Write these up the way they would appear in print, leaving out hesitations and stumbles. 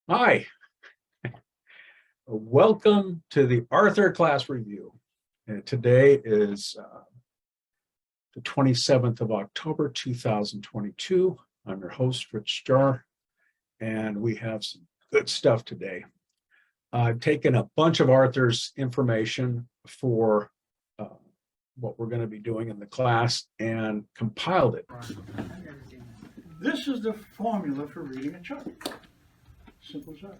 Hi, welcome to the Arthur class review. And today is the 27th of October, 2022. I'm your host, Rich Jar, and we have some good stuff today. I've taken a bunch of Arthur's information for what we're going to be doing in the class and compiled it. This is the formula for reading a chart. Simple as that.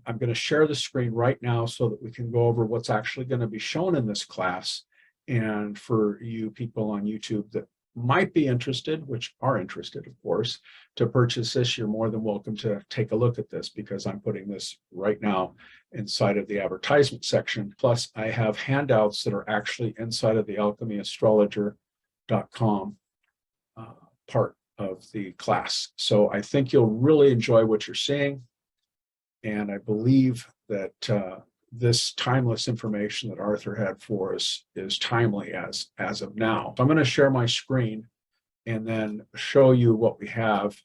I'm going to share the screen right now so that we can go over what's actually going to be shown in this class. And for you people on YouTube that might be interested, which are interested, of course, to purchase this, you're more than welcome to take a look at this because I'm putting this right now inside of the advertisement section. Plus, I have handouts that are actually inside of the alchemyastrologer.com part of the class. So I think you'll really enjoy what you're seeing. And I believe that this timeless information that Arthur had for us is timely as of now. So I'm going to share my screen and then show you what we have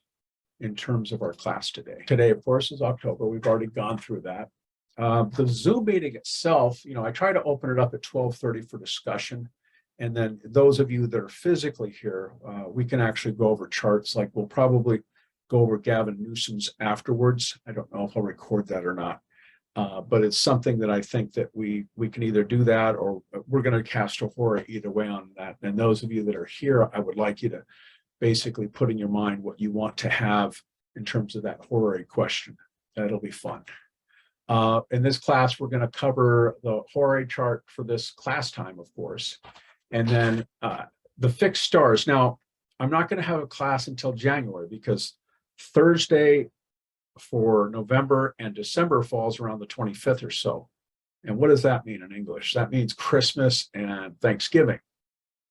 in terms of our class today. Today, of course, is October. We've already gone through that. The Zoom meeting itself, I try to open it up at 12:30 for discussion. And then those of you that are physically here, we can actually go over charts. Like we'll probably go over Gavin Newsom's afterwards. I don't know if I'll record that or not, but it's something that I think that we can either do that or we're going to cast a horary either way on that. And those of you that are here, I would like you to basically put in your mind what you want to have in terms of that horary question. That'll be fun. In this class, we're going to cover the horary chart for this class time, of course, and then the fixed stars. Now, I'm not going to have a class until January because Thursday for November and December falls around the 25th or so. And what does that mean in English? That means Christmas and Thanksgiving.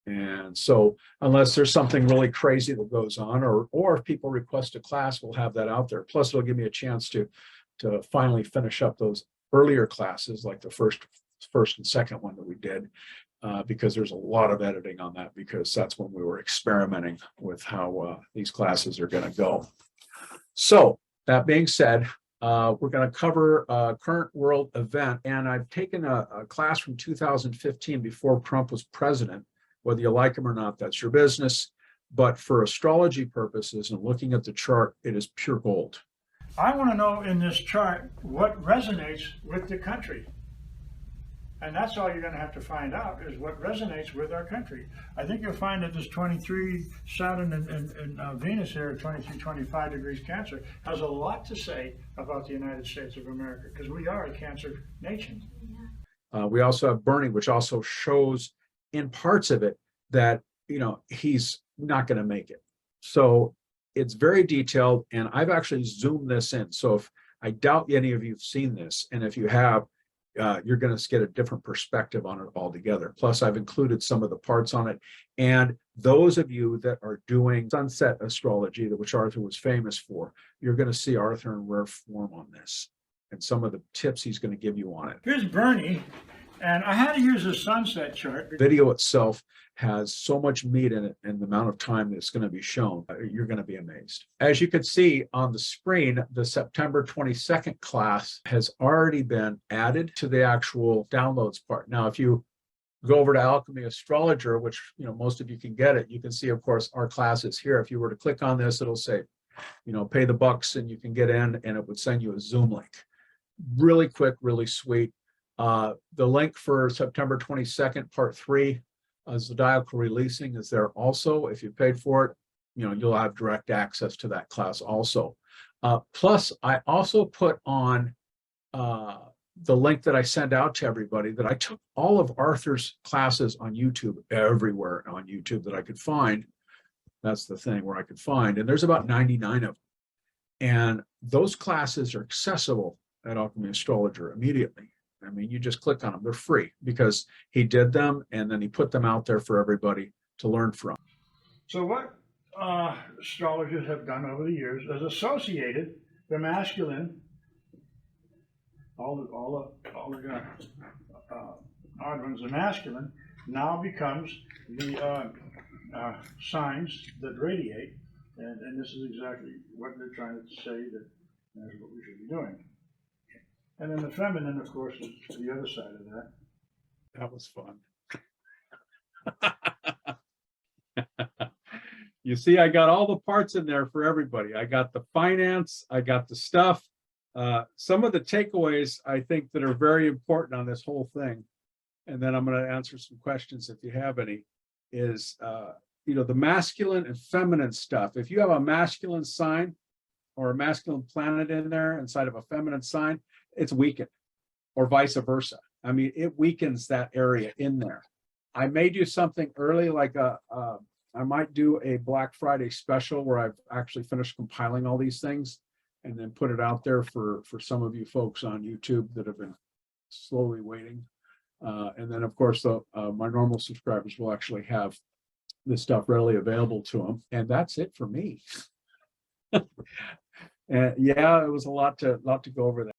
And so unless there's something really crazy that goes on, or if people request a class, we'll have that out there. Plus, it'll give me a chance to finally finish up those earlier classes, like the first and second one that we did, because there's a lot of editing on that, because that's when we were experimenting with how these classes are going to go. So that being said, we're going to cover a current world event, and I've taken a class from 2015 before Trump was president. Whether you like him or not, that's your business. But for astrology purposes and looking at the chart, it is pure gold. I want to know in this chart what resonates with the country. And that's all you're going to have to find out is what resonates with our country. I think you'll find that this 23 Saturn and Venus here at 23, 25 degrees Cancer has a lot to say about the United States of America because we are a Cancer nation. We also have Bernie, which also shows in parts of it that, he's not going to make it. So it's very detailed, and I've actually zoomed this in. So if I doubt any of you have seen this, and if you have, you're going to get a different perspective on it altogether. Plus, I've included some of the parts on it. And those of you that are doing sunset astrology, which Arthur was famous for, you're going to see Arthur in rare form on this and some of the tips he's going to give you on it. Here's Bernie, and I had to use a sunset chart. The video itself has so much meat in it and the amount of time that's going to be shown, you're going to be amazed. As you can see on the screen, the September 22nd class has already been added to the actual downloads part. Now, if you go over to Alchemy Astrologer, which most of you can get it, you can see, of course, our class is here. If you were to click on this, it'll say, pay the bucks and you can get in, and it would send you a Zoom link. Really quick, really sweet. The link for September 22nd, part 3, zodiacal releasing is there also. If you paid for it, you'll have direct access to that class also. Plus, I also put on the link that I send out to everybody that I took all of Arthur's classes on YouTube, everywhere on YouTube that I could find. That's the thing, where I could find, and there's about 99 of them. And those classes are accessible at Alchemy Astrologer immediately. I mean, you just click on them. They're free because he did them and then he put them out there for everybody to learn from. So what astrologers have done over the years is associated the masculine, all the odd ones, the masculine now becomes the signs that radiate, and this is exactly what they're trying to say, that That's what we should be doing. And then the feminine, of course, is the other side of that. That was fun. You see, I got all the parts in there for everybody. I got the finance, I got the stuff. Some of the takeaways I think that are very important on this whole thing, and then I'm going to answer some questions if you have any, is the masculine and feminine stuff. If you have a masculine sign or a masculine planet in there inside of a feminine sign, it's weakened, or vice versa. I mean, it weakens that area in there. I may do something early, like I might do a Black Friday special where I've actually finished compiling all these things and then put it out there for some of you folks on YouTube that have been slowly waiting. And then, of course, my normal subscribers will actually have this stuff readily available to them. And that's it for me. And yeah, it was a lot to go over that.